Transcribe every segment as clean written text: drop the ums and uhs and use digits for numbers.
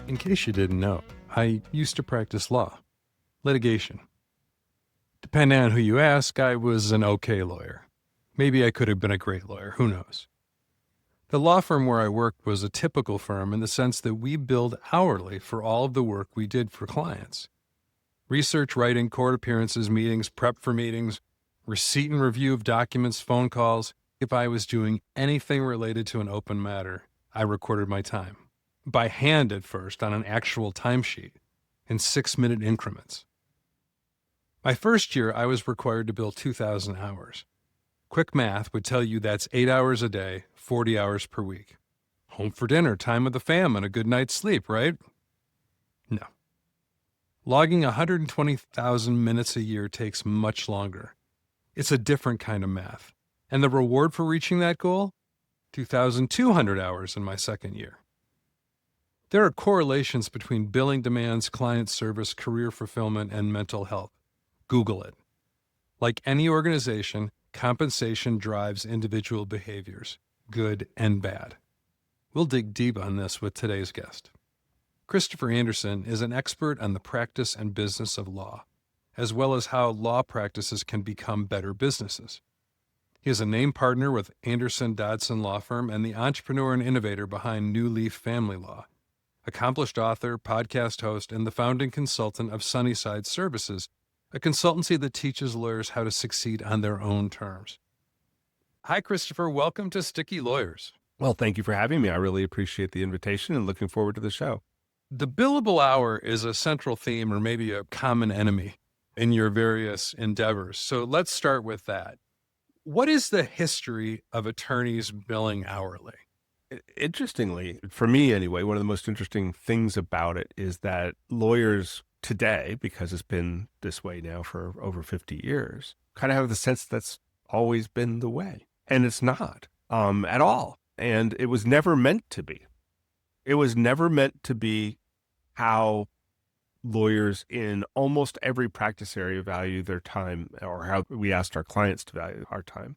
In case you didn't know, I used to practice law, litigation. Depending on who you ask, I was an okay lawyer. Maybe I could have been a great lawyer, who knows? The law firm where I worked was a typical firm in the sense that we billed hourly for all of the work we did for clients. Research, writing, court appearances, meetings, prep for meetings, receipt and review of documents, phone calls. If I was doing anything related to an open matter, I recorded my time. By hand at first on an actual timesheet in 6-minute increments. My first year, I was required to bill 2,000 hours. Quick math would tell you that's 8 hours a day, 40 hours per week. Home for dinner, time with the fam, and a good night's sleep, right? No. Logging 120,000 minutes a year takes much longer. It's a different kind of math. And the reward for reaching that goal? 2,200 hours in my second year. There are correlations between billing demands, client service, career fulfillment, and mental health. Google it. Like any organization, compensation drives individual behaviors, good and bad. We'll dig deep on this with today's guest. Christopher Anderson is an expert on the practice and business of law, as well as how law practices can become better businesses. He is a named partner with Anderson Dodson Law Firm and the entrepreneur and innovator behind New Leaf Family Law. Accomplished author, podcast host, and the founding consultant of Sunnyside Services, a consultancy that teaches lawyers how to succeed on their own terms. Hi, Christopher. Welcome to Sticky Lawyers. Well, thank you for having me. I really appreciate the invitation and looking forward to the show. The billable hour is a central theme or maybe a common enemy in your various endeavors. So let's start with that. What is the history of attorneys billing hourly? Interestingly, for me anyway, one of the most interesting things about it is that lawyers today, because it's been this way now for over 50 years, kind of have the sense that's always been the way. And it's not at all. And it was never meant to be. It was never meant to be how lawyers in almost every practice area value their time, or how we asked our clients to value our time.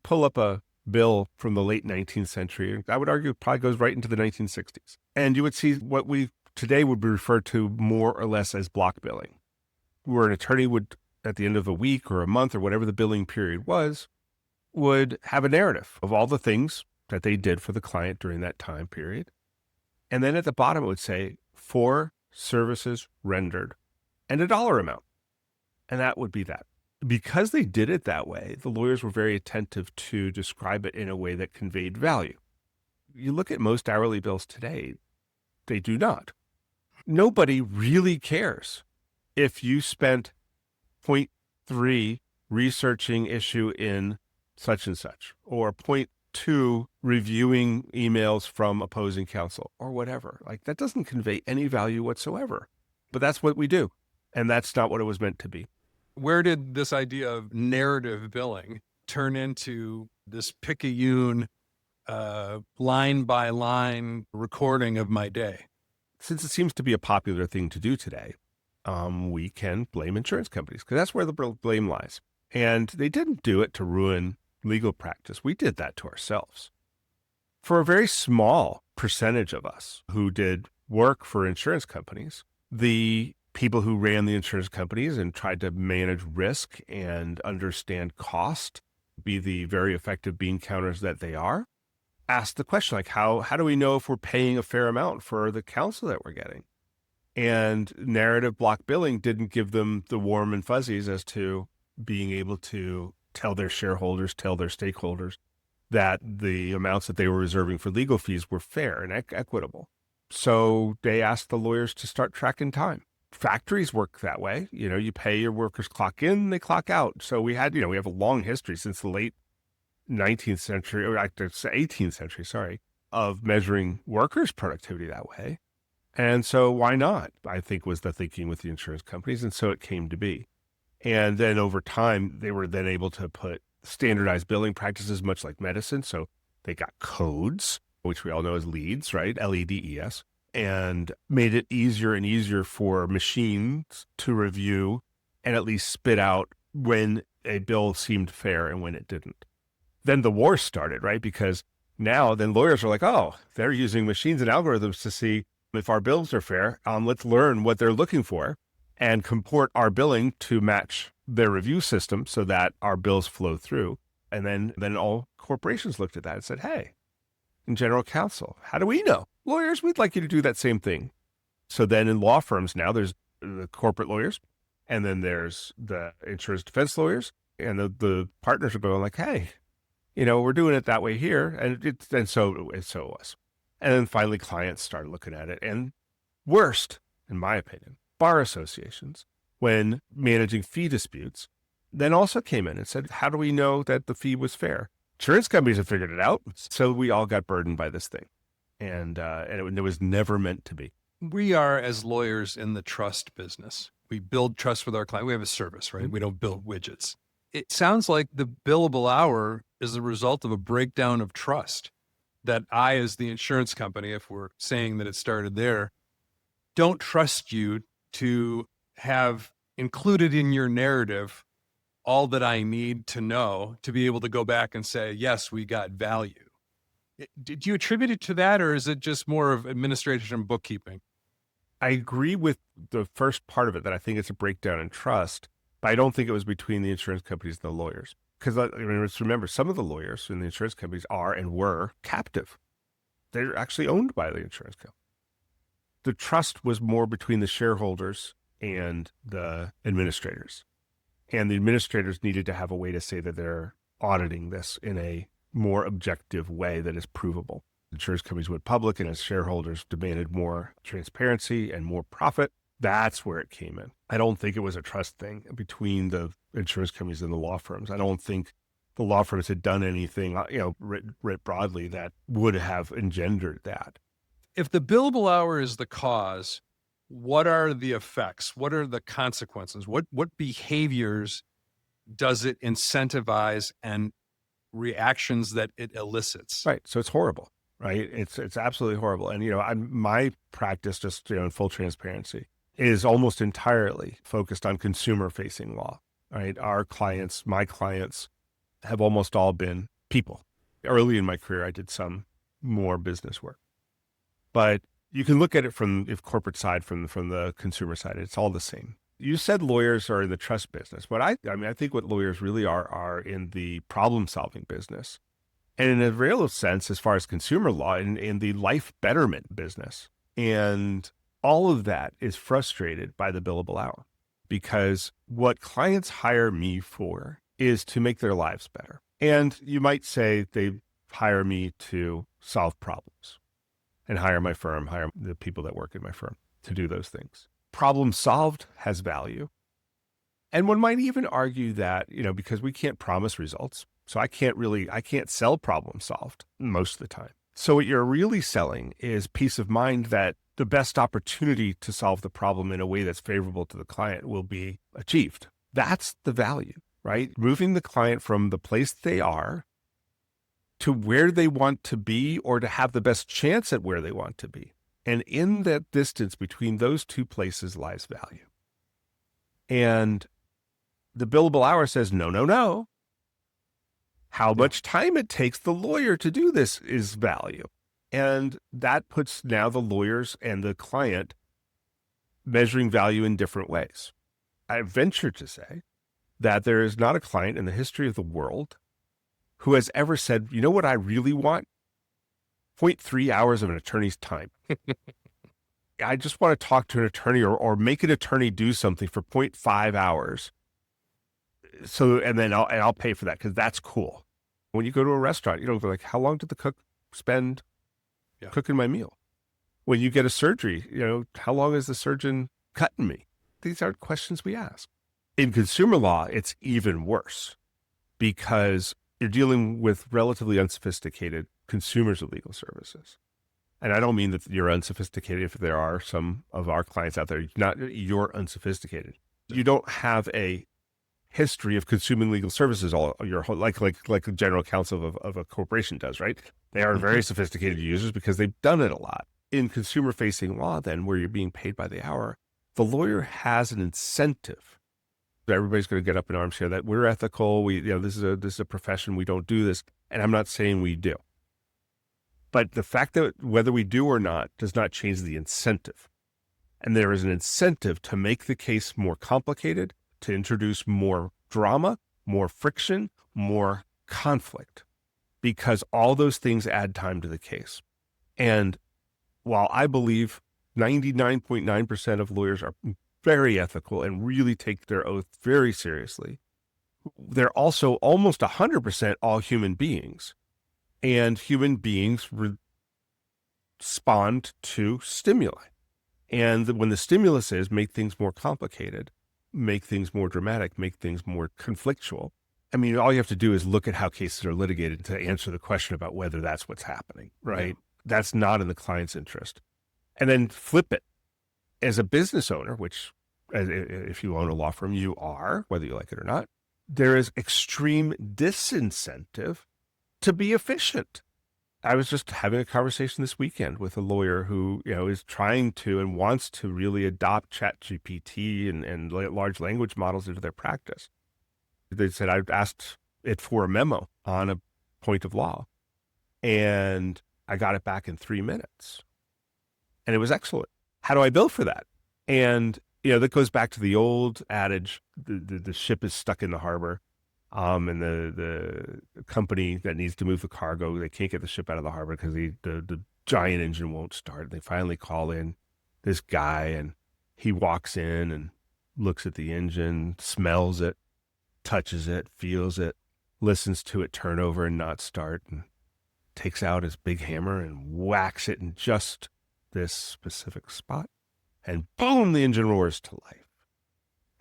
Pull up a bill from the late 19th century. I would argue it probably goes right into the 1960s. And you would see what we today would be referred to more or less as block billing, where an attorney would, at the end of a week or a month or whatever the billing period was, would have a narrative of all the things that they did for the client during that time period. And then at the bottom, it would say, for services rendered, and a dollar amount. And that would be that. Because they did it that way, the lawyers were very attentive to describe it in a way that conveyed value. You look at most hourly bills today, they do not. Nobody really cares if you spent 0.3 researching issue in such and such, or 0.2 reviewing emails from opposing counsel, or whatever. Like, that doesn't convey any value whatsoever. But that's what we do. And that's not what it was meant to be. Where did this idea of narrative billing turn into this picayune, line by line recording of my day? Since it seems to be a popular thing to do today, we can blame insurance companies because that's where the blame lies. And they didn't do it to ruin legal practice. We did that to ourselves. For a very small percentage of us who did work for insurance companies, the people who ran the insurance companies and tried to manage risk and understand cost, be the very effective bean counters that they are, asked the question, like, how do we know if we're paying a fair amount for the counsel that we're getting? And narrative block billing didn't give them the warm and fuzzies as to being able to tell their shareholders, tell their stakeholders that the amounts that they were reserving for legal fees were fair and equitable. So they asked the lawyers to start tracking time. Factories work that way. You know, you pay your workers clock in, they clock out. So we have a long history since the late 19th century, or 18th century, of measuring workers' productivity that way. And so why not, I think, was the thinking with the insurance companies. And so it came to be. And then over time, they were then able to put standardized billing practices, much like medicine. So they got codes, which we all know as LEADs, right? LEDES, and made it easier and easier for machines to review and at least spit out when a bill seemed fair and when it didn't. Then the war started, right? Because now then lawyers are like, oh, they're using machines and algorithms to see If our bills are fair, let's learn what they're looking for and comport our billing to match their review system so that our bills flow through. And then all corporations looked at that and said, hey, in general counsel, how do we know? Lawyers, we'd like you to do that same thing. So then in law firms now, there's the corporate lawyers, and then there's the insurance defense lawyers, and the partners are going like, hey, we're doing it that way here. And so it was. And then finally clients started looking at it. And worst, in my opinion, bar associations, when managing fee disputes, then also came in and said, how do we know that the fee was fair? Insurance companies have figured it out. So we all got burdened by this thing. And it was never meant to be. We are, as lawyers, in the trust business. We build trust with our client. We have a service, right? We don't build widgets. It sounds like the billable hour is the result of a breakdown of trust that I, as the insurance company, if we're saying that it started there, don't trust you to have included in your narrative all that I need to know to be able to go back and say, yes, we got value. Did you attribute it to that, or is it just more of administration and bookkeeping? I agree with the first part of it, that I think it's a breakdown in trust, but I don't think it was between the insurance companies and the lawyers. Because let's remember, some of the lawyers in the insurance companies are and were captive. They're actually owned by the insurance company. The trust was more between the shareholders and the administrators. And the administrators needed to have a way to say that they're auditing this in a more objective way that is provable. Insurance companies went public, and as shareholders demanded more transparency and more profit, that's where it came in. I don't think it was a trust thing between the insurance companies and the law firms. I don't think the law firms had done anything, writ broadly, that would have engendered that. If the billable hour is the cause, what are the effects? What are the consequences? What behaviors does it incentivize and reactions that it elicits? Right. So it's horrible, right? It's absolutely horrible. And, my practice, just, in full transparency, is almost entirely focused on consumer facing law, right? Our clients, my clients, have almost all been people. Early in my career, I did some more business work, but you can look at it from the corporate side, from the consumer side. It's all the same. You said lawyers are in the trust business, but I think what lawyers really are in the problem solving business. And in a real sense, as far as consumer law, in the life betterment business. And all of that is frustrated by the billable hour, because what clients hire me for is to make their lives better. And you might say they hire me to solve problems, and hire my firm, hire the people that work in my firm to do those things. Problem solved has value. And one might even argue that, because we can't promise results, so I can't sell problem solved most of the time. So what you're really selling is peace of mind that the best opportunity to solve the problem in a way that's favorable to the client will be achieved. That's the value, right? Moving the client from the place they are to where they want to be, or to have the best chance at where they want to be. And in that distance between those two places lies value. And the billable hour says, no. How much time it takes the lawyer to do this is value. And that puts now the lawyers and the client measuring value in different ways. I venture to say that there is not a client in the history of the world who has ever said, you know what I really want? 0.3 hours of an attorney's time. I just want to talk to an attorney, or make an attorney do something for 0.5 hours. So, and then I'll pay for that, because that's cool. When you go to a restaurant, they're like, how long did the cook spend cooking my meal? When you get a surgery, how long is the surgeon cutting me? These aren't questions we ask. In consumer law, it's even worse, because you're dealing with relatively unsophisticated consumers of legal services. And I don't mean that you're unsophisticated if there are some of our clients out there. You're unsophisticated. You don't have a history of consuming legal services all your whole, like the general counsel of a corporation does, right? They are very sophisticated users because they've done it a lot. In consumer facing law, then, where you're being paid by the hour, the lawyer has an incentive. Everybody's going to get up in arms here that we're ethical. This is a profession. We don't do this. And I'm not saying we do. But the fact that whether we do or not does not change the incentive. And there is an incentive to make the case more complicated, to introduce more drama, more friction, more conflict, because all those things add time to the case. And while I believe 99.9% of lawyers are very ethical and really take their oath very seriously, they're also almost 100% all human beings. And human beings respond to stimuli. And when the stimulus is make things more complicated, make things more dramatic, make things more conflictual, I mean, all you have to do is look at how cases are litigated to answer the question about whether that's what's happening, right? Yeah. That's not in the client's interest. And then flip it. As a business owner, which if you own a law firm, you are, whether you like it or not, there is extreme disincentive to be efficient. I was just having a conversation this weekend with a lawyer who, is trying to and wants to really adopt ChatGPT and large language models into their practice. They said, I asked it for a memo on a point of law, and I got it back in 3 minutes. And it was excellent. How do I bill for that? And, that goes back to the old adage, the ship is stuck in the harbor. And the company that needs to move the cargo, they can't get the ship out of the harbor because the giant engine won't start. They finally call in this guy, and he walks in and looks at the engine, smells it, touches it, feels it, listens to it turn over and not start, and takes out his big hammer and whacks it in just this specific spot. And boom, the engine roars to life.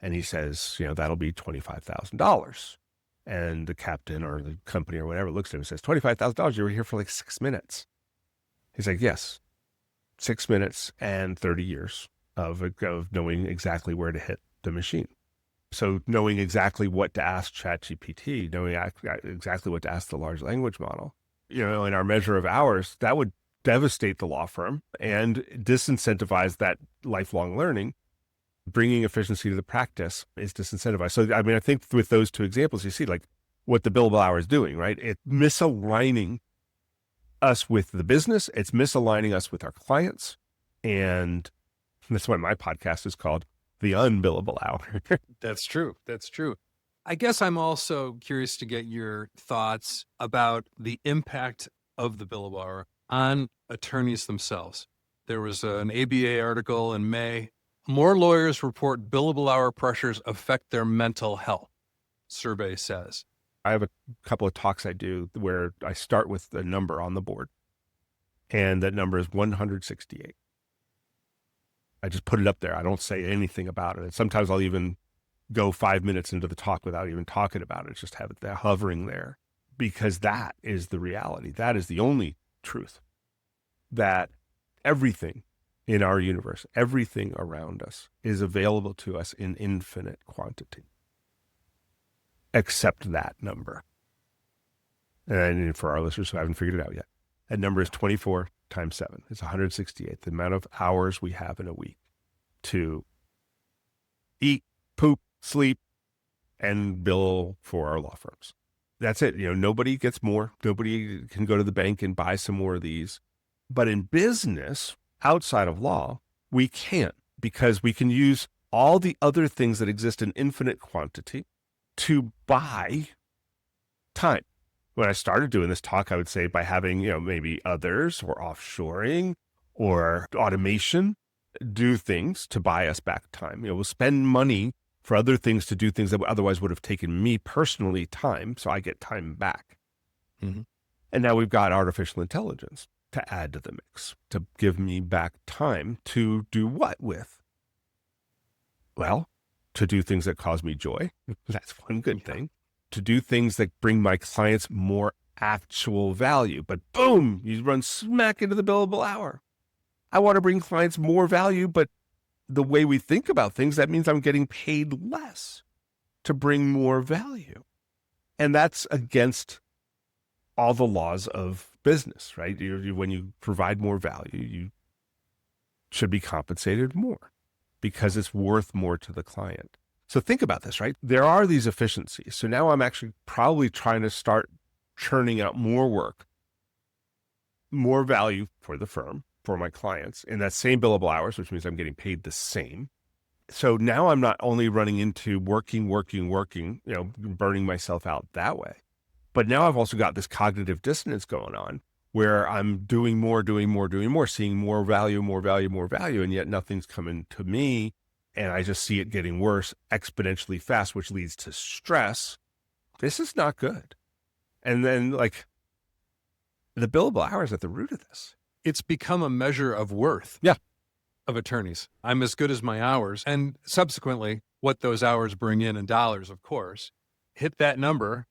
And he says, that'll be $25,000. And the captain or the company or whatever looks at him and says, $25,000, you were here for like 6 minutes. He's like, yes, 6 minutes and 30 years of knowing exactly where to hit the machine. So knowing exactly what to ask ChatGPT, knowing exactly what to ask the large language model, in our measure of hours, that would devastate the law firm and disincentivize that lifelong learning. Bringing efficiency to the practice is disincentivized. So, I think with those two examples, you see like what the billable hour is doing, right? It's misaligning us with the business. It's misaligning us with our clients. And that's why my podcast is called The Unbillable Hour. That's true. That's true. I guess I'm also curious to get your thoughts about the impact of the billable hour on attorneys themselves. There was an ABA article in May. More lawyers report billable hour pressures affect their mental health, survey says. I have a couple of talks I do where I start with the number on the board, and that number is 168. I just put it up there. I don't say anything about it. And sometimes I'll even go 5 minutes into the talk without even talking about it. Just have it there hovering there, because that is the reality. That is the only truth, that everything in our universe, everything around us is available to us in infinite quantity, except that number. And for our listeners who haven't figured it out yet, that number is 24 times 7. It's 168, the amount of hours we have in a week to eat, poop, sleep, and bill for our law firms. That's it. Nobody gets more. Nobody can go to the bank and buy some more of these. But in business, outside of law, we can't, because we can use all the other things that exist in infinite quantity to buy time. When I started doing this talk, I would say by having, maybe others or offshoring or automation do things to buy us back time. We'll spend money for other things to do things that otherwise would have taken me personally time, so I get time back. Mm-hmm. And now we've got artificial intelligence to add to the mix, to give me back time to do what with? Well, to do things that cause me joy. That's one good thing. To do things that bring my clients more actual value. But boom, you run smack into the billable hour. I want to bring clients more value, but the way we think about things, that means I'm getting paid less to bring more value. And that's against all the laws of business, right? When you provide more value, you should be compensated more because it's worth more to the client. So think about this, right? There are these efficiencies. So now I'm actually probably trying to start churning out more work more value for the firm, for my clients, in that same billable hours, which means I'm getting paid the same. So now I'm not only running into working, burning myself out that way, but now I've also got this cognitive dissonance going on where I'm doing more, seeing more value, and yet nothing's coming to me. And I just see it getting worse exponentially fast, which leads to stress. This is not good. And then the billable hours at the root of this. It's become a measure of worth. Yeah. Of attorneys. I'm as good as my hours. And subsequently, what those hours bring in dollars, of course, hit that number,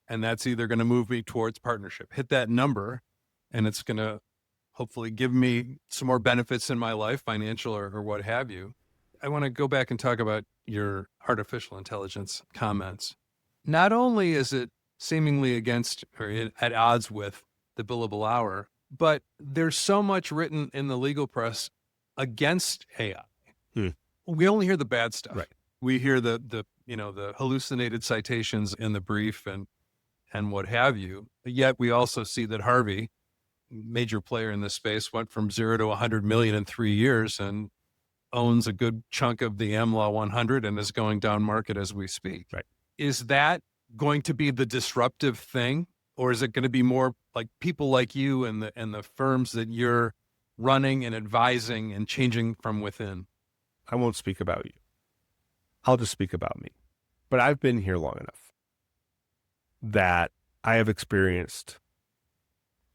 and that's either going to move me towards partnership. Hit that number, and it's going to hopefully give me some more benefits in my life, financial or what have you. I want to go back and talk about your artificial intelligence comments. Not only is it seemingly against or at odds with the billable hour, but there's so much written in the legal press against AI. We only hear the bad stuff. Right. We hear the hallucinated citations in the brief and what have you. Yet we also see that Harvey, major player in this space, went from 0 to 100 million in 3 years and owns a good chunk of the AmLaw 100 and is going down market as we speak. Right. Is that going to be the disruptive thing, or is it going to be more like people like you and the firms that you're running and advising and changing from within? I won't speak about you. I'll just speak about me. But I've been here long enough that I have experienced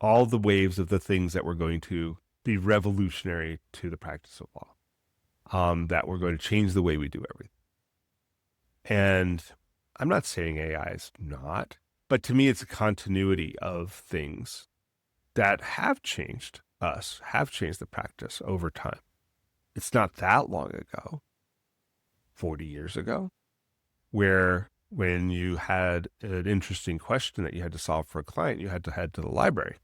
all the waves of the things that were going to be revolutionary to the practice of law, that were going to change the way we do everything. And I'm not saying AI is not, but to me, it's a continuity of things that have changed us, have changed the practice over time. It's not that long ago, 40 years ago, where when you had an interesting question that you had to solve for a client, you had to head to the library.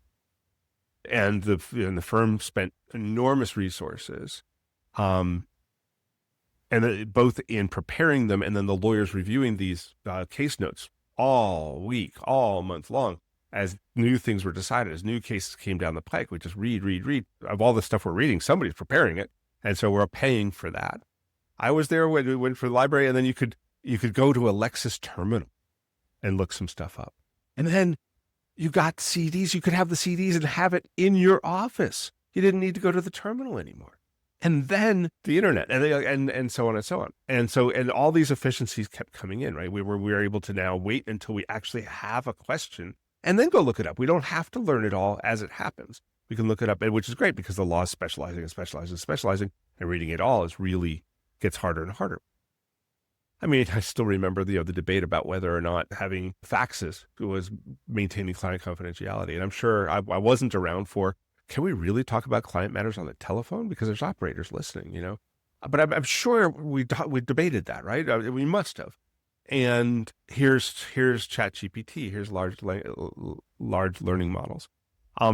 And the firm spent enormous resources, both in preparing them and then the lawyers reviewing these case notes all week, all month long, as new things were decided, as new cases came down the pike. We just read. Of all the stuff we're reading, somebody's preparing it. And so we're paying for that. I was there when we went for the library, and then you could go to a Lexis terminal and look some stuff up. And then you got CDs. You could have the CDs and have it in your office. You didn't need to go to the terminal anymore. And then the internet and so on and so on. And all these efficiencies kept coming in, right? We were able to now wait until we actually have a question and then go look it up. We don't have to learn it all as it happens. We can look it up, which is great because the law is specializing, and reading it all gets harder and harder. I mean, I still remember the debate about whether or not having faxes was maintaining client confidentiality. And I'm sure I wasn't around for, can we really talk about client matters on the telephone? Because there's operators listening, But I'm sure we debated that, right? We must have. And here's ChatGPT. Here's large learning models.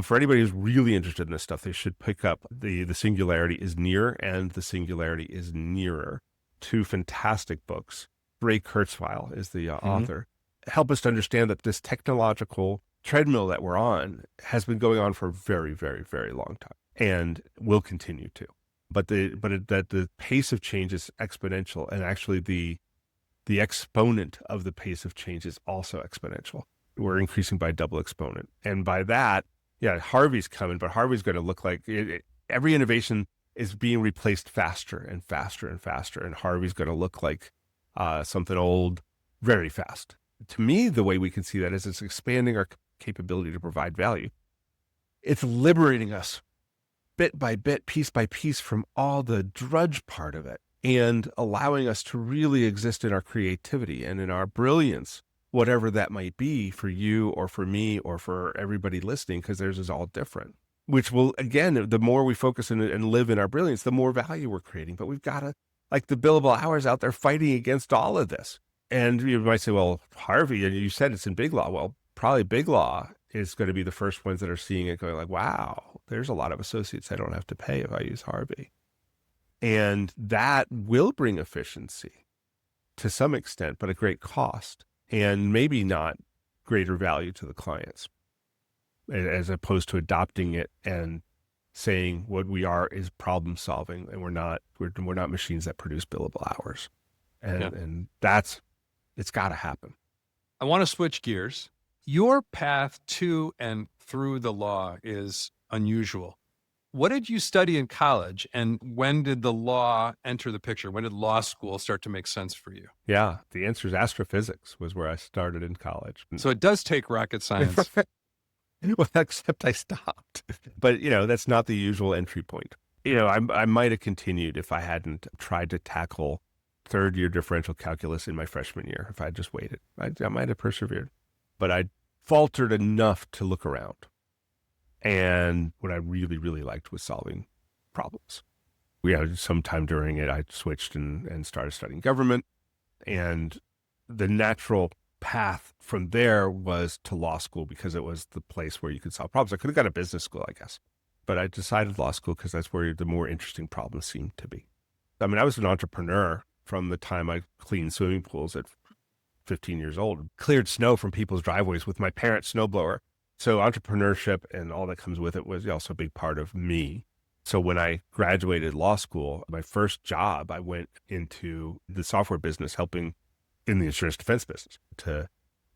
For anybody who's really interested in this stuff, they should pick up the Singularity is Near and the Singularity is Nearer. 2 fantastic books. Ray Kurzweil is the author. Help us to understand that this technological treadmill that we're on has been going on for a very, very, very long time and will continue to. But the pace of change is exponential, and actually the exponent of the pace of change is also exponential. We're increasing by double exponent, and by that, Harvey's coming, but Harvey's going to look like every innovation is being replaced faster and faster and faster, and Harvey's going to look like something old very fast. To me, the way we can see that is it's expanding our capability to provide value. It's liberating us bit by bit, piece by piece from all the drudge part of it and allowing us to really exist in our creativity and in our brilliance, whatever that might be for you or for me or for everybody listening, because theirs is all different, which will, again, the more we focus and live in our brilliance, the more value we're creating. But we've got to, like the billable hours out there fighting against all of this. And you might say, well, Harvey, and you said it's in big law. Well, probably big law is going to be the first ones that are seeing it going like, wow, there's a lot of associates I don't have to pay if I use Harvey. And that will bring efficiency to some extent, but at great cost and maybe not greater value to the clients. as opposed to adopting it and saying what we are is problem solving, and we're not machines that produce billable hours. And it's got to happen. I want to switch gears. Your path to and through the law is unusual. What did you study in college, and when did the law enter the picture? When did law school start to make sense for you? Yeah, the answer is astrophysics was where I started in college. So it does take rocket science. Well, except I stopped. But, that's not the usual entry point. I might have continued if I hadn't tried to tackle third-year differential calculus in my freshman year. If I had just waited, I might have persevered. But I faltered enough to look around. And what I really, really liked was solving problems. Sometime during it, I switched and started studying government. And the natural path from there was to law school because it was the place where you could solve problems. I could have gone to business school, I guess. But I decided law school because that's where the more interesting problems seemed to be. I mean, I was an entrepreneur from the time I cleaned swimming pools at 15 years old, cleared snow from people's driveways with my parents' snowblower. So entrepreneurship and all that comes with it was also a big part of me. So when I graduated law school, my first job, I went into the software business, helping in the insurance defense business to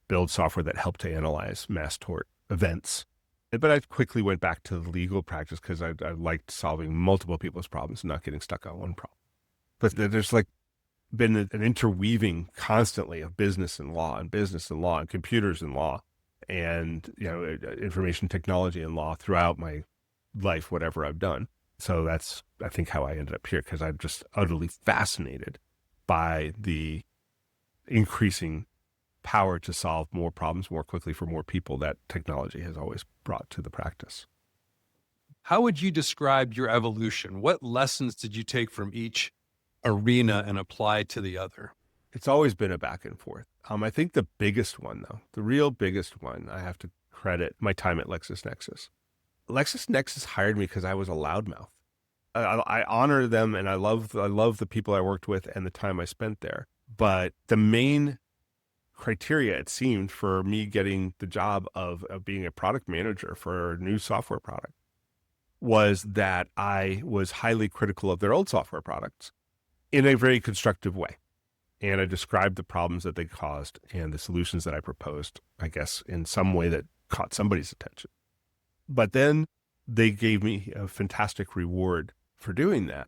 build software that helped to analyze mass tort events. But I quickly went back to the legal practice because I liked solving multiple people's problems and not getting stuck on one problem. But there's been an interweaving constantly of business and law and computers and law and, information technology and law throughout my life, whatever I've done. So that's, I think, how I ended up here, because I'm just utterly fascinated by the increasing power to solve more problems more quickly for more people that technology has always brought to the practice. How would you describe your evolution? What lessons did you take from each arena and apply to the other? It's always been a back and forth. I think the biggest one, though, the real biggest one, I have to credit my time at LexisNexis. LexisNexis hired me because I was a loudmouth. I honor them, and I love the people I worked with and the time I spent there. But the main criteria, it seemed, for me getting the job of being a product manager for a new software product was that I was highly critical of their old software products in a very constructive way. And I described the problems that they caused and the solutions that I proposed, I guess, in some way that caught somebody's attention. But then they gave me a fantastic reward for doing that,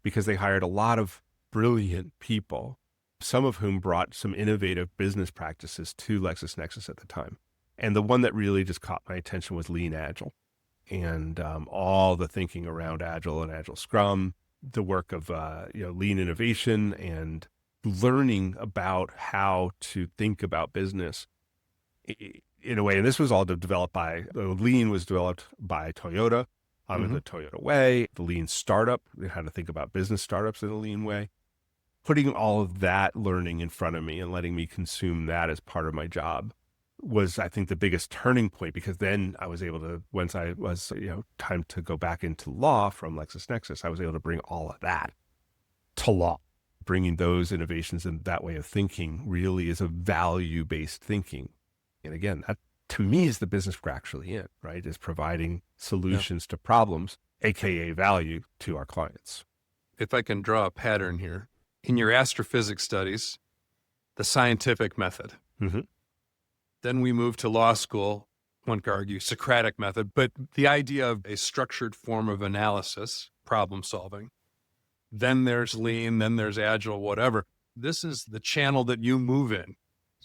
because they hired a lot of brilliant people, some of whom brought some innovative business practices to LexisNexis at the time. And the one that really just caught my attention was Lean Agile, and all the thinking around Agile and Agile Scrum, the work of lean innovation, and learning about how to think about business in a way. And this was all developed by, Lean was developed by Toyota in the Toyota way, the Lean startup, how to think about business startups in a lean way. Putting all of that learning in front of me and letting me consume that as part of my job was, I think, the biggest turning point, because then I was able to, once I was, time to go back into law from LexisNexis, I was able to bring all of that to law. Bringing those innovations and that way of thinking really is a value-based thinking. And again, that to me is the business we're actually in, right? Is providing solutions to problems, AKA value, to our clients. If I can draw a pattern here, in your astrophysics studies, the scientific method. Mm-hmm. Then we move to law school, one could argue Socratic method, but the idea of a structured form of analysis, problem solving. Then there's lean, then there's agile, whatever. This is the channel that you move in.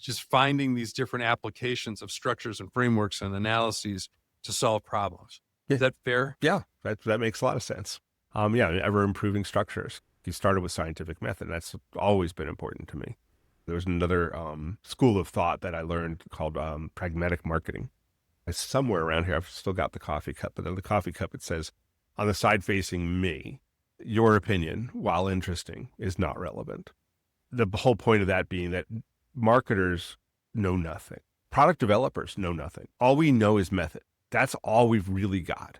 Just finding these different applications of structures and frameworks and analyses to solve problems. Yeah. Is that fair? Yeah, that makes a lot of sense. Ever improving structures. You started with scientific method. And that's always been important to me. There was another school of thought that I learned called pragmatic marketing. It's somewhere around here. I've still got the coffee cup, but on the coffee cup it says, on the side facing me, your opinion, while interesting, is not relevant. The whole point of that being that marketers know nothing. Product developers know nothing. All we know is method. That's all we've really got.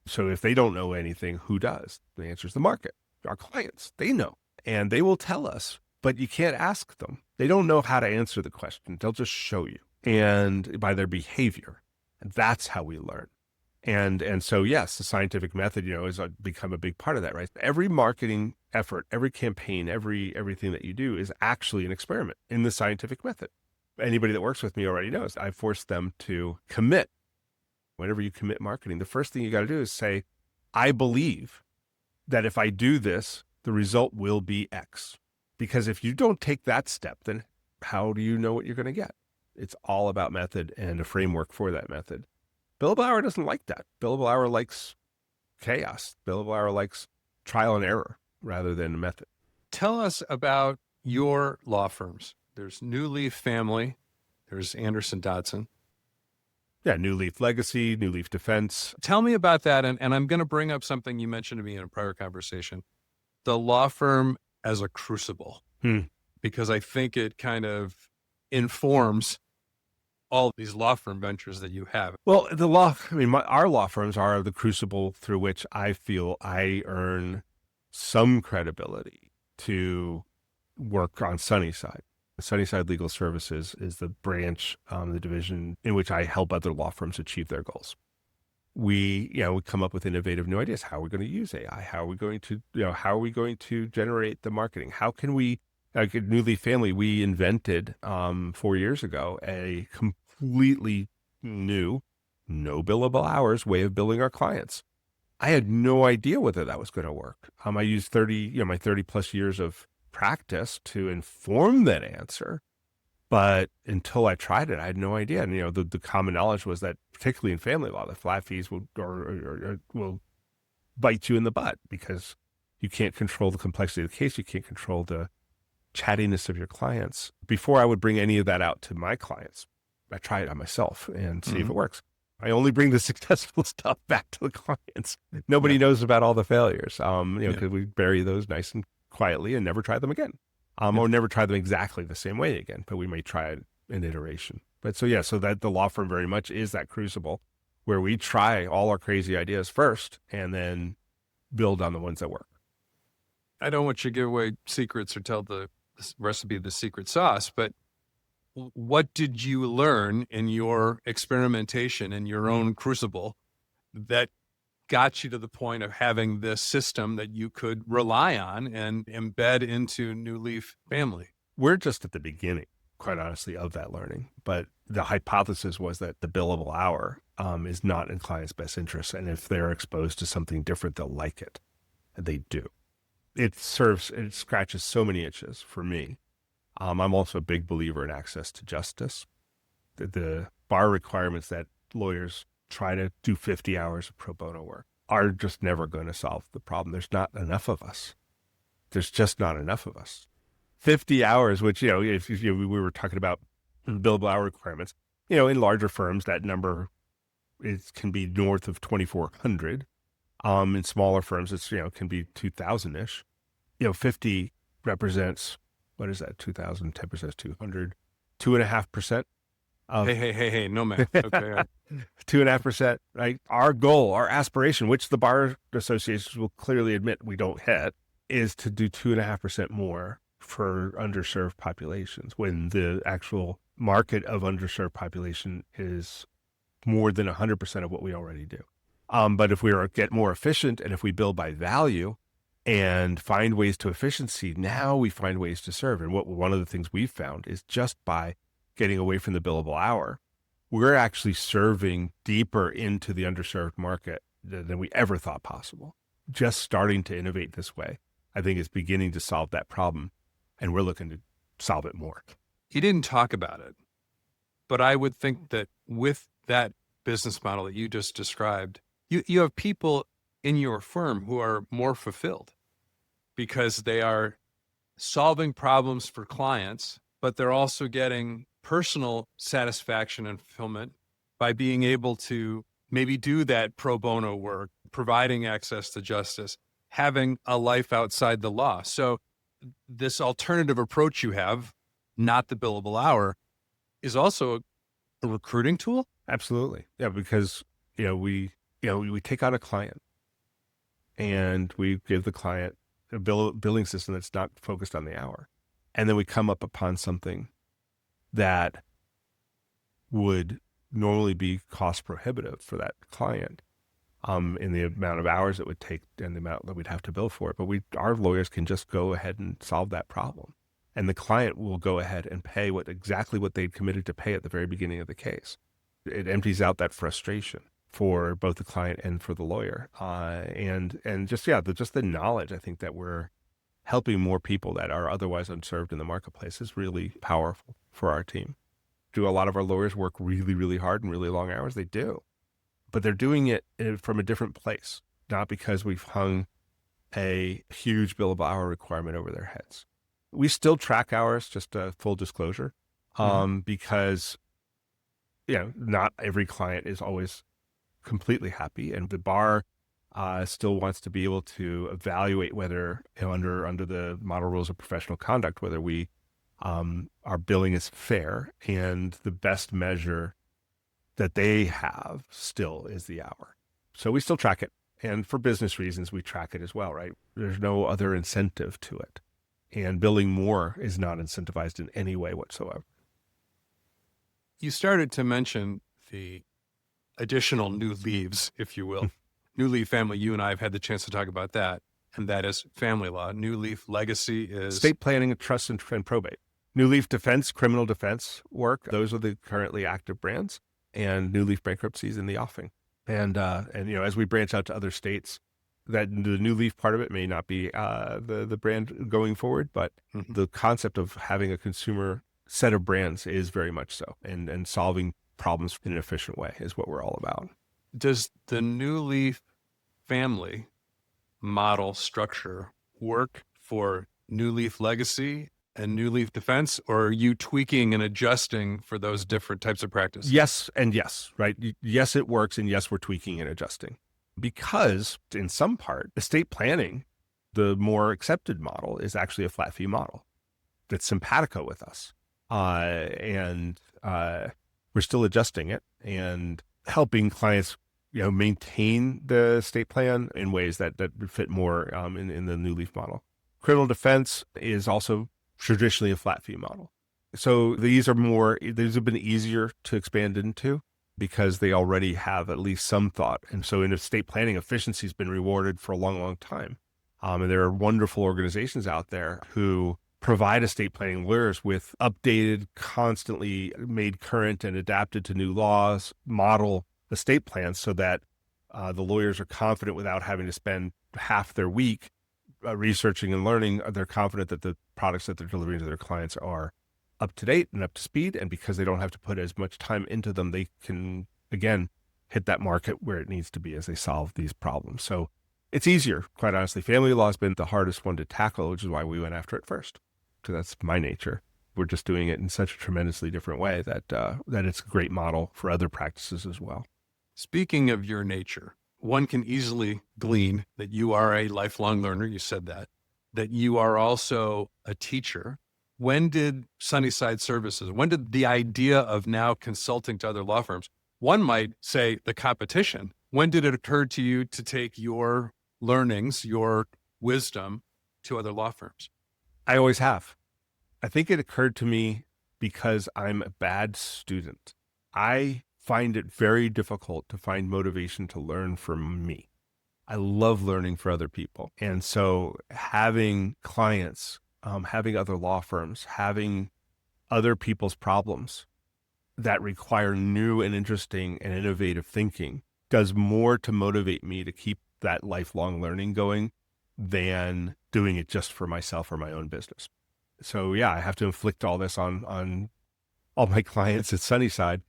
So if they don't know anything, who does? The answer is the market. Our clients, they know, and they will tell us, but you can't ask them. They don't know how to answer the question. They'll just show you, and by their behavior. And that's how we learn. And so, yes, the scientific method, has become a big part of that, right? Every marketing effort, every campaign, everything that you do is actually an experiment in the scientific method. Anybody that works with me already knows I force them to commit. Whenever you commit marketing, the first thing you got to do is say, I believe that if I do this, the result will be X. Because if you don't take that step, then how do you know what you're going to get? It's all about method and a framework for that method. Billable Hour doesn't like that. Billable Hour likes chaos. Billable Hour likes trial and error rather than a method. Tell us about your law firms. There's New Leaf Family. There's Anderson Dodson. Yeah, New Leaf Legacy, New Leaf Defense. Tell me about that. And I'm going to bring up something you mentioned to me in a prior conversation. The law firm as a crucible, because I think it kind of informs all these law firm ventures that you have. Well, our law firms are the crucible through which I feel I earn some credibility to work on Sunnyside. Sunnyside Legal Services is the branch, the division in which I help other law firms achieve their goals. We come up with innovative new ideas. How are we going to use AI? How are we going to generate the marketing? How can we, like at New Leaf Family, we invented 4 years ago a completely new, no billable hours way of billing our clients. I had no idea whether that was going to work. I used my 30 plus years of practice to inform that answer. But until I tried it, I had no idea. And, the common knowledge was that, particularly in family law, the flat fees will bite you in the butt because you can't control the complexity of the case. You can't control the chattiness of your clients. Before I would bring any of that out to my clients, I try it on myself and see if it works. I only bring the successful stuff back to the clients. Nobody knows about all the failures, because we bury those nice and quietly and never try them again. Or never try them exactly the same way again, but we may try it in iteration. But so that the law firm very much is that crucible where we try all our crazy ideas first and then build on the ones that work. I don't want you to give away secrets or tell the recipe of the secret sauce, but what did you learn in your experimentation in your own crucible that got you to the point of having this system that you could rely on and embed into New Leaf Family? We're just at the beginning, quite honestly, of that learning. But the hypothesis was that the billable hour is not in clients' best interest. And if they're exposed to something different, they'll like it. And they do. It scratches so many itches for me. I'm also a big believer in access to justice. The bar requirements that lawyers try to do 50 hours of pro bono work are just never going to solve the problem. There's not enough of us. There's just not enough of us. 50 hours, which, if we were talking about billable hour requirements, in larger firms, that number can be north of 2,400. In smaller firms, it's, can be 2,000-ish. 50 represents, what is that? 2,000, 10% 200, 2.5%. Hey, no math. Okay. 2.5%, right? Our goal, our aspiration, which the bar associations will clearly admit we don't hit, is to do 2.5% more for underserved populations when the actual market of underserved population is more than 100% of what we already do. But if we get more efficient and if we build by value and find ways to efficiency, now we find ways to serve. And one of the things we've found is just by getting away from the billable hour, we're actually serving deeper into the underserved market than we ever thought possible. Just starting to innovate this way, I think, is beginning to solve that problem. And we're looking to solve it more. You didn't talk about it, but I would think that with that business model that you just described, you have people in your firm who are more fulfilled because they are solving problems for clients, but they're also getting personal satisfaction and fulfillment by being able to maybe do that pro bono work, providing access to justice, having a life outside the law. So this alternative approach you have, not the billable hour, is also a recruiting tool? Absolutely. Yeah, because, we take on a client and we give the client a billing system that's not focused on the hour. And then we come up upon something that would normally be cost prohibitive for that client in the amount of hours it would take and the amount that we'd have to bill for it. But our lawyers can just go ahead and solve that problem. And the client will go ahead and pay exactly what they'd committed to pay at the very beginning of the case. It empties out that frustration for both the client and for the lawyer. And just the knowledge, I think, that we're helping more people that are otherwise unserved in the marketplace is really powerful for our team. Do a lot of our lawyers work really, really hard and really long hours? They do. But they're doing it from a different place, not because we've hung a huge billable hour requirement over their heads. We still track hours, just a full disclosure, because not every client is always completely happy, and the bar still wants to be able to evaluate whether, under the model rules of professional conduct, whether we our billing is fair, and the best measure that they have still is the hour. So we still track it, and for business reasons, we track it as well, right? There's no other incentive to it, and billing more is not incentivized in any way whatsoever. You started to mention the additional new leaves, if you will. New Leaf family, you and I have had the chance to talk about that, and that is family law. New Leaf legacy is estate planning, trust, and probate. New Leaf defense, criminal defense work. Those are the currently active brands, and New Leaf bankruptcy is in the offing. And as we branch out to other states, that the New Leaf part of it may not be the brand going forward, but the concept of having a consumer set of brands is very much so, and solving problems in an efficient way is what we're all about. Does the New Leaf family model structure work for New Leaf legacy and New Leaf defense, or are you tweaking and adjusting for those different types of practices? Yes and yes, right? Yes, it works, and yes, we're tweaking and adjusting. Because in some part, estate planning, the more accepted model, is actually a flat fee model that's simpatico with us. And we're still adjusting it and helping clients, maintain the estate plan in ways that fit more in the New Leaf model. Criminal defense is also traditionally a flat fee model. So these have been easier to expand into because they already have at least some thought. And so in estate planning, efficiency has been rewarded for a long, long time. And there are wonderful organizations out there who provide estate planning lawyers with updated, constantly made current and adapted to new laws, model estate plans so that the lawyers are confident without having to spend half their week researching and learning. They're confident that the products that they're delivering to their clients are up to date and up to speed. And because they don't have to put as much time into them, they can, again, hit that market where it needs to be as they solve these problems. So it's easier, quite honestly. Family law has been the hardest one to tackle, which is why we went after it first, because that's my nature. We're just doing it in such a tremendously different way that it's a great model for other practices as well. Speaking of your nature, one can easily glean that you are a lifelong learner. You said that you are also a teacher. When did Sunnyside Services, when did the idea of now consulting to other law firms, one might say the competition, when did it occur to you to take your learnings, your wisdom to other law firms? I always have. I think it occurred to me because I'm a bad student. I find it very difficult to find motivation to learn from me. I love learning for other people. And so having clients, having other law firms, having other people's problems that require new and interesting and innovative thinking does more to motivate me to keep that lifelong learning going than doing it just for myself or my own business. So yeah, I have to inflict all this on all my clients at Sunnyside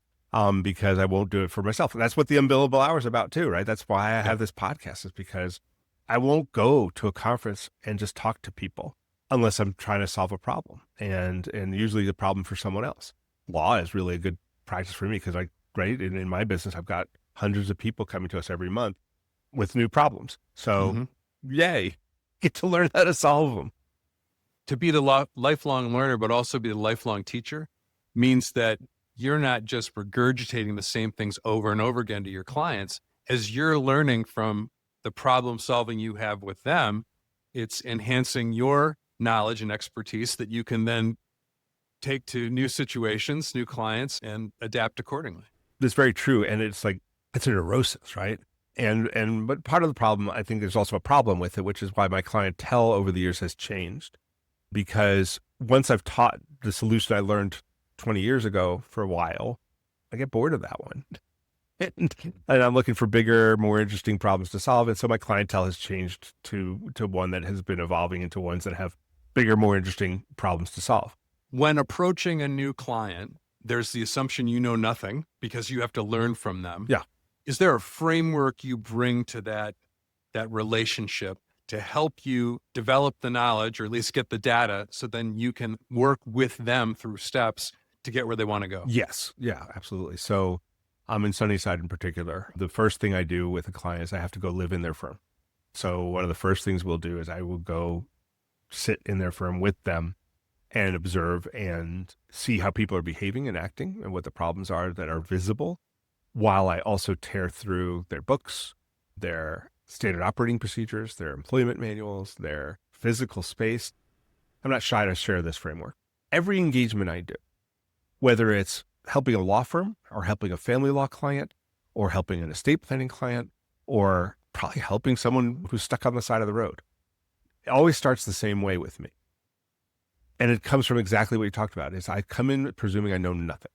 because I won't do it for myself. And that's what the Unbillable Hour is about too, right? That's why I have this podcast, is because I won't go to a conference and just talk to people unless I'm trying to solve a problem, and usually the problem for someone else. Law is really a good practice for me because in my business, I've got hundreds of people coming to us every month with new problems. So yay, get to learn how to solve them. To be the lifelong learner, but also be the lifelong teacher, means that you're not just regurgitating the same things over and over again to your clients. As you're learning from the problem solving you have with them, it's enhancing your knowledge and expertise that you can then take to new situations, new clients, and adapt accordingly. It's very true. And it's like, it's a neurosis, right? But part of the problem, I think there's also a problem with it, which is why my clientele over the years has changed. Because once I've taught the solution I learned 20 years ago for a while, I get bored of that one. And I'm looking for bigger, more interesting problems to solve. And so my clientele has changed to one that has been evolving into ones that have bigger, more interesting problems to solve. When approaching a new client, there's the assumption you know nothing because you have to learn from them. Yeah. Is there a framework you bring to that relationship to help you develop the knowledge or at least get the data so then you can work with them through steps to get where they want to go? Yes. Yeah, absolutely. So I'm in Sunnyside in particular. The first thing I do with a client is I have to go live in their firm. So one of the first things we'll do is I will go sit in their firm with them and observe and see how people are behaving and acting and what the problems are that are visible, while I also tear through their books, their standard operating procedures, their employment manuals, their physical space. I'm not shy to share this framework. Every engagement I do, whether it's helping a law firm or helping a family law client or helping an estate planning client or probably helping someone who's stuck on the side of the road, it always starts the same way with me. And it comes from exactly what you talked about, is I come in presuming I know nothing.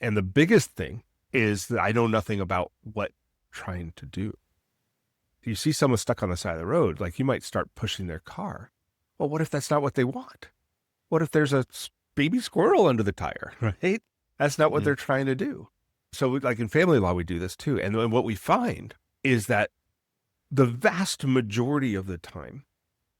And the biggest thing is that I know nothing about what I'm trying to do. You see someone stuck on the side of the road, like you might start pushing their car. Well, what if that's not what they want? What if there's a baby squirrel under the tire, right? That's not what they're trying to do. So like in family law, we do this too. And what we find is that the vast majority of the time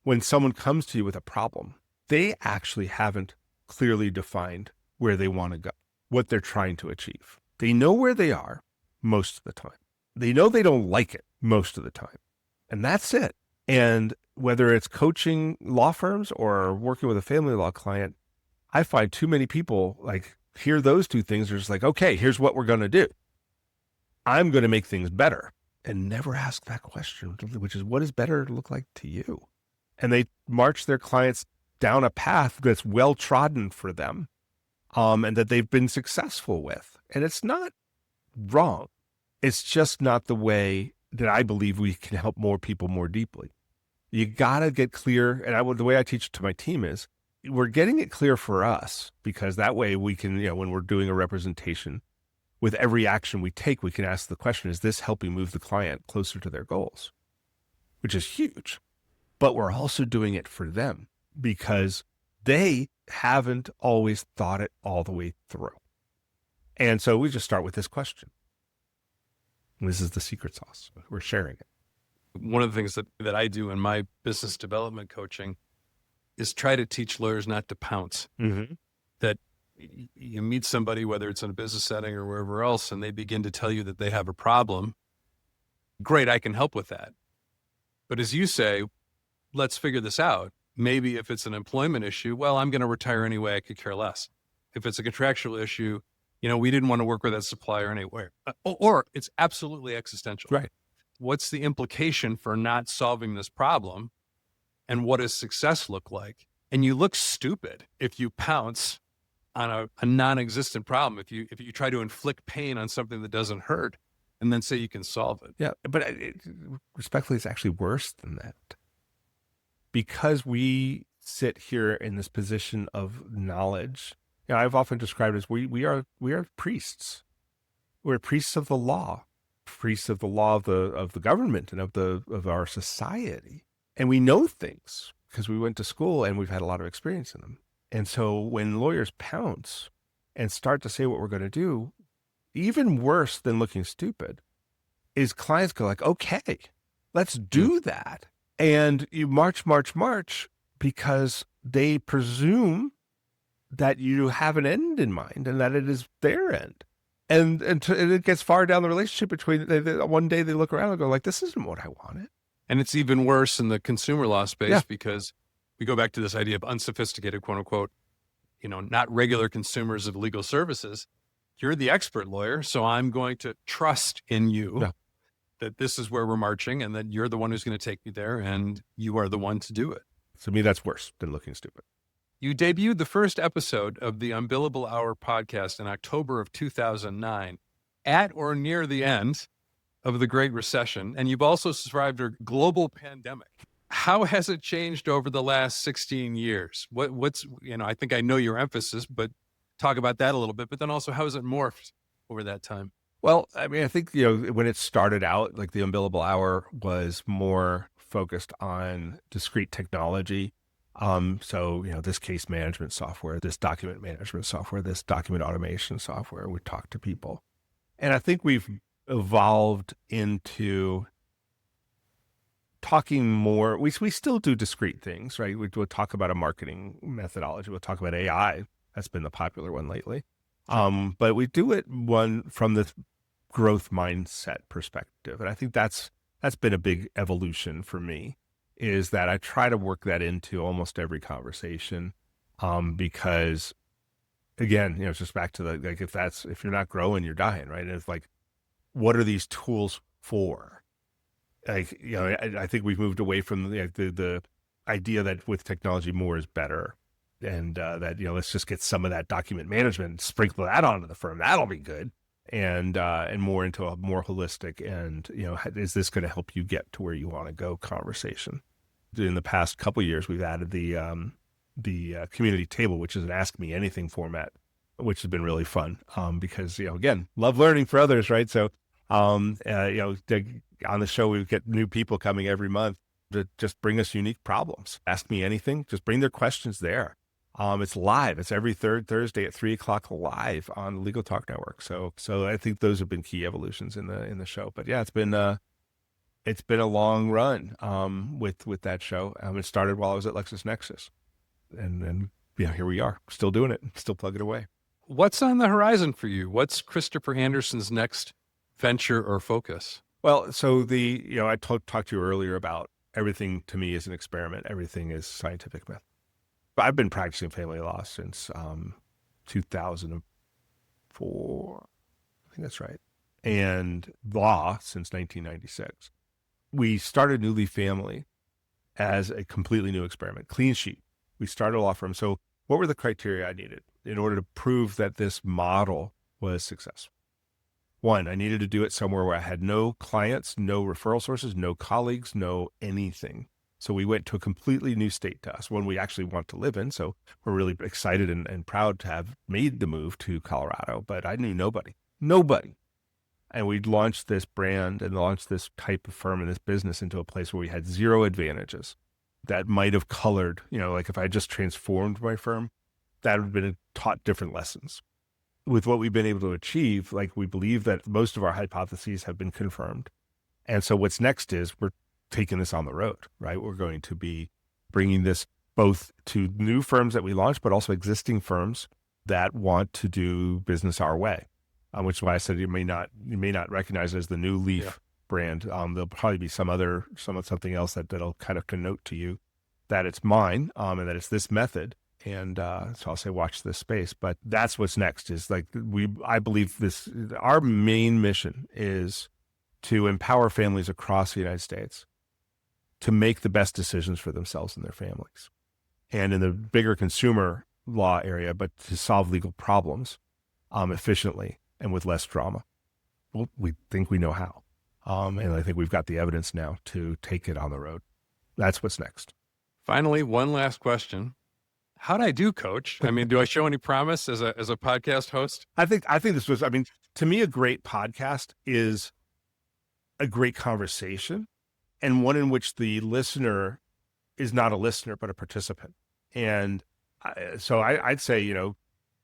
when someone comes to you with a problem, they actually haven't clearly defined where they want to go, what they're trying to achieve. They know where they are most of the time. They know they don't like it most of the time. And that's it. And whether it's coaching law firms or working with a family law client, I find too many people like hear those two things. They're just like, okay, here's what we're going to do. I'm going to make things better, and never ask that question, which is, what does better look like to you? And they march their clients down a path that's well trodden for them, and that they've been successful with. And it's not wrong. It's just not the way that I believe we can help more people more deeply. You got to get clear. And the way I teach it to my team is we're getting it clear for us, because that way we can, when we're doing a representation, with every action we take, we can ask the question, is this helping move the client closer to their goals? Which is huge. But we're also doing it for them because they haven't always thought it all the way through. And so we just start with this question. This is the secret sauce. We're sharing it. One of the things that I do in my business development coaching is try to teach lawyers not to pounce. Mm-hmm. That you meet somebody, whether it's in a business setting or wherever else, and they begin to tell you that they have a problem. Great, I can help with that. But as you say, let's figure this out. Maybe if it's an employment issue, well, I'm going to retire anyway. I could care less. If it's a contractual issue, we didn't want to work with that supplier anyway. Or it's absolutely existential. Right. What's the implication for not solving this problem? And what does success look like? And you look stupid if you pounce on a non-existent problem. If you try to inflict pain on something that doesn't hurt and then say you can solve it. Yeah. But respectfully, it's actually worse than that. Because we sit here in this position of knowledge, I've often described it as we are priests. We're priests of the law, priests of the law of the government and of our society. And we know things because we went to school and we've had a lot of experience in them. And so when lawyers pounce and start to say what we're going to do, even worse than looking stupid is clients go like, okay, let's do that. And you march because they presume that you have an end in mind and that it is their end. And it gets far down the relationship between, one day they look around and go like, this isn't what I wanted. And it's even worse in the consumer law space because we go back to this idea of unsophisticated, quote unquote, not regular consumers of legal services. You're the expert lawyer, so I'm going to trust in you that this is where we're marching and that you're the one who's going to take me there and you are the one to do it. To me, that's worse than looking stupid. You debuted the first episode of the Unbillable Hour podcast in October of 2009. at or near the end of the Great Recession, and you've also survived a global pandemic. How has it changed over the last 16 years? What's, I think I know your emphasis, but talk about that a little bit, but then also how has it morphed over that time? Well, I mean, I think, when it started out, like the Unbillable Hour was more focused on discrete technology. So, this case management software, this document management software, this document automation software, we talk to people. And I think we've evolved into talking more. We still do discrete things, right? We'll talk about a marketing methodology. We'll talk about AI. That's been the popular one lately. But we do it from the growth mindset perspective. And I think that's been a big evolution for me, is that I try to work that into almost every conversation. Because again, it's just back to if you're not growing, you're dying, right? And it's like, what are these tools for? Like, I think we've moved away from the idea that with technology, more is better. And that, let's just get some of that document management and sprinkle that onto the firm. That'll be good. And more into a more holistic and, is this going to help you get to where you want to go conversation? In the past couple of years, we've added the community table, which is an Ask Me Anything format, which has been really fun because, again, love learning for others, right? So, on the show, we get new people coming every month to just bring us unique problems. Ask Me Anything, just bring their questions there. It's live. It's every third Thursday at 3:00 live on the Legal Talk Network. So I think those have been key evolutions in the show. But yeah, it's been a long run with that show. It started while I was at LexisNexis, and here we are, still doing it, still plugging away. What's on the horizon for you? What's Christopher Anderson's next venture or focus? Well, so I talked to you earlier about everything to me is an experiment. Everything is scientific method. But I've been practicing family law since 2004. I think that's right. And law since 1996. We started New Leaf Family as a completely new experiment, clean sheet. We started a law firm. So what were the criteria I needed in order to prove that this model was successful? One, I needed to do it somewhere where I had no clients, no referral sources, no colleagues, no anything. So we went to a completely new state to us, one we actually want to live in. So we're really excited and proud to have made the move to Colorado, but I knew nobody. And we launched this brand and launched this type of firm and this business into a place where we had zero advantages that might have colored, like if I just transformed my firm, that would have been taught different lessons. With what we've been able to achieve, like we believe that most of our hypotheses have been confirmed. And so what's next is we're taking this on the road, right? We're going to be bringing this both to new firms that we launch, but also existing firms that want to do business our way, which is why I said you may not recognize it as the New Leaf brand. There'll probably be something else that'll kind of connote to you that it's mine and that it's this method. And so I'll say, watch this space. But that's what's next is I believe our main mission is to empower families across the United States to make the best decisions for themselves and their families. And in the bigger consumer law area, but to solve legal problems efficiently and with less drama. Well, we think we know how. And I think we've got the evidence now to take it on the road. That's what's next. Finally, one last question. How'd I do, Coach? I mean, do I show any promise as a podcast host? I think this was, to me, a great podcast is a great conversation and one in which the listener is not a listener, but a participant. And so I'd say,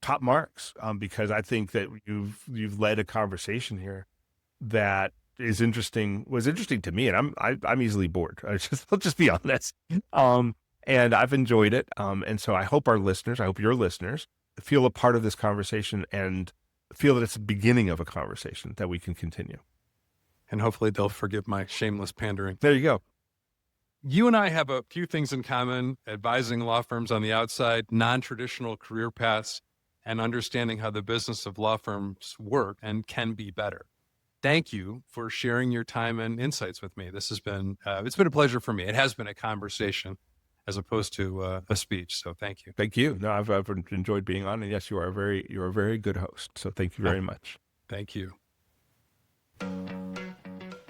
top marks, because I think that you've led a conversation here that was interesting to me. And I'm easily bored. I'll just be honest. And I've enjoyed it. And so I hope your listeners feel a part of this conversation and feel that it's the beginning of a conversation that we can continue. And hopefully they'll forgive my shameless pandering. There you go. You and I have a few things in common: advising law firms on the outside, non-traditional career paths, and understanding how the business of law firms work and can be better. Thank you for sharing your time and insights with me. This has been, it's been a pleasure for me. It has been a conversation as opposed to a speech. So thank you. Thank you. No, I've enjoyed being on, and yes, you are a very good host. So thank you very much. Thank you.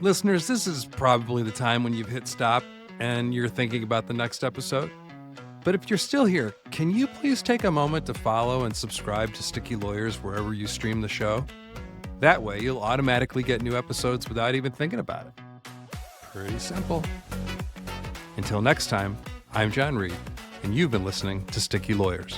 Listeners, this is probably the time when you've hit stop and you're thinking about the next episode. But if you're still here, can you please take a moment to follow and subscribe to Sticky Lawyers wherever you stream the show? That way, you'll automatically get new episodes without even thinking about it. Pretty simple. Until next time, I'm John Reed, and you've been listening to Sticky Lawyers.